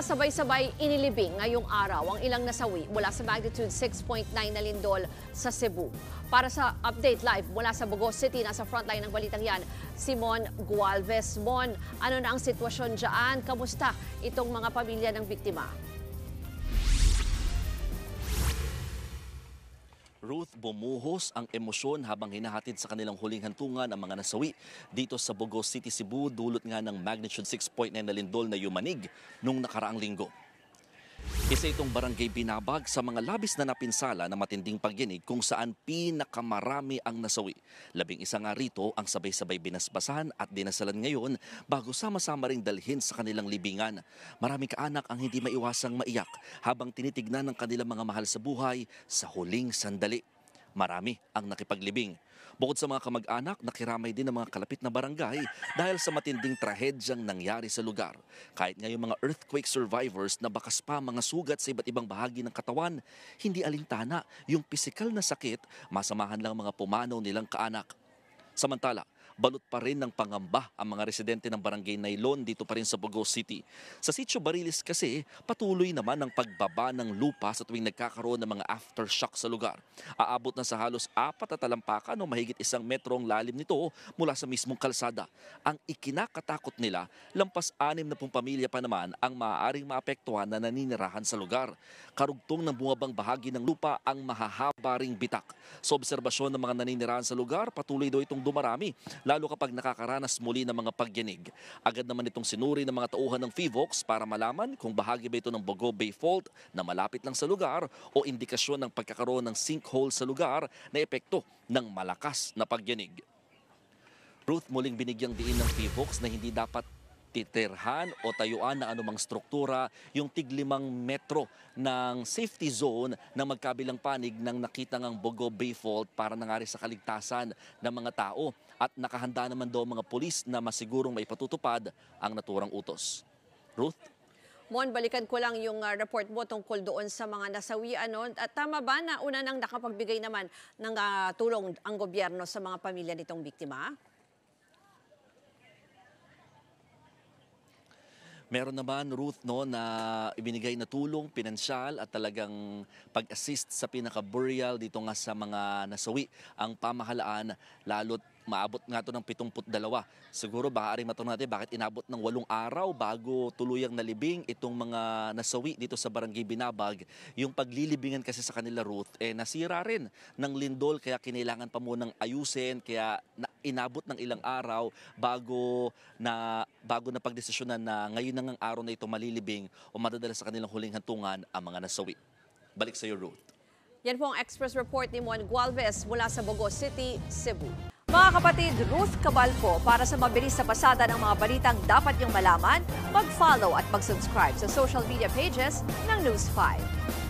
Sabay-sabay inilibing ngayong araw ang ilang nasawi mula sa magnitude 6.9 na lindol sa Cebu. Para sa update live mula sa Bogos City, nasa frontline ng balitang yan, Simon Gualvez. Mon, ano na ang sitwasyon dyan? Kamusta itong mga pamilya ng biktima? Ruth, bumuhos ang emosyon habang hinahatid sa kanilang huling hantungan ang mga nasawi dito sa Bogos City, Cebu, dulot nga ng magnitude 6.9 na lindol na yumanig nung nakaraang linggo. Isa itong barangay Binabag sa mga labis na napinsala na matinding pagyanig kung saan pinakamarami ang nasawi. 11 nga rito ang sabay-sabay binasbasan at dinasalan ngayon bago sama-sama ring dalhin sa kanilang libingan. Maraming kaanak ang hindi maiwasang maiyak habang tinitignan ng kanilang mga mahal sa buhay sa huling sandali. Marami ang nakipaglibing. Bukod sa mga kamag-anak, nakiramay din ang mga kalapit na barangay dahil sa matinding trahedyang nangyari sa lugar. Kahit nga yung mga earthquake survivors na bakas pa mga sugat sa iba't ibang bahagi ng katawan, hindi alintana yung pisikal na sakit, masamahan lang mga pumanaw nilang kaanak. Samantala, balot pa rin ng pangamba ang mga residente ng barangay Nailon dito pa rin sa Bogos City. Sa Sitio Bariles kasi, patuloy naman ang pagbaba ng lupa sa tuwing nagkakaroon ng mga aftershock sa lugar. Aabot na sa halos 4 na talampakan o mahigit 1 metro ang lalim nito mula sa mismong kalsada. Ang ikinakatakot nila, lampas 60 pamilya pa naman ang maaaring maapektuhan na naninirahan sa lugar. Karugtong ng bumabang bahagi ng lupa ang mahahaba ring bitak. Sa obserbasyon ng mga naninirahan sa lugar, patuloy daw itong dumarami, lalo kapag nakakaranas muli ng mga pagyanig. Agad naman itong sinuri ng mga tauhan ng PHIVOLCS para malaman kung bahagi ba ito ng Bogo Bay Fault na malapit lang sa lugar o indikasyon ng pagkakaroon ng sinkhole sa lugar na epekto ng malakas na pagyanig. Ruth, muling binigyang diin ng PHIVOLCS na hindi dapat titirhan o tayuan na anumang struktura yung tig-5 metro ng safety zone na magkabilang panig ng nakita ngang Bogo Bay Fault para nangari sa kaligtasan ng mga tao at nakahanda naman daw mga pulis na masigurong may patutupad ang naturang utos. Ruth? Mon, balikan ko lang yung report mo tungkol doon sa mga nasawi. At tama ba na una nang nakapagbigay naman ng tulong ang gobyerno sa mga pamilya nitong biktima? Meron naman, Ruth, na ibinigay na tulong, pinansyal at talagang pag-assist sa pinaka-burial dito nga sa mga nasawi. Ang pamahalaan, lalo't maabot nga ito ng 72. Siguro maaaring matanong natin bakit inabot ng 8 araw bago tuluyang nalibing itong mga nasawi dito sa barangay Binabag. Yung paglilibingan kasi sa kanila, Ruth, nasira rin ng lindol kaya kinailangan pa munang ayusin, kaya inabot ng ilang araw bago na pagdesisyonan na ngayon ng araw na ito malilibing o madadala sa kanilang huling hantungan ang mga nasawi. Balik sa iyo, Ruth. Yan po ang Express Report ni Mon Gualvez mula sa Bogos City, Cebu. Mga kapatid, Ruth Cabalco, para sa mabilis na pasada ng mga balitang dapat niyong malaman, mag-follow at mag-subscribe sa social media pages ng News 5.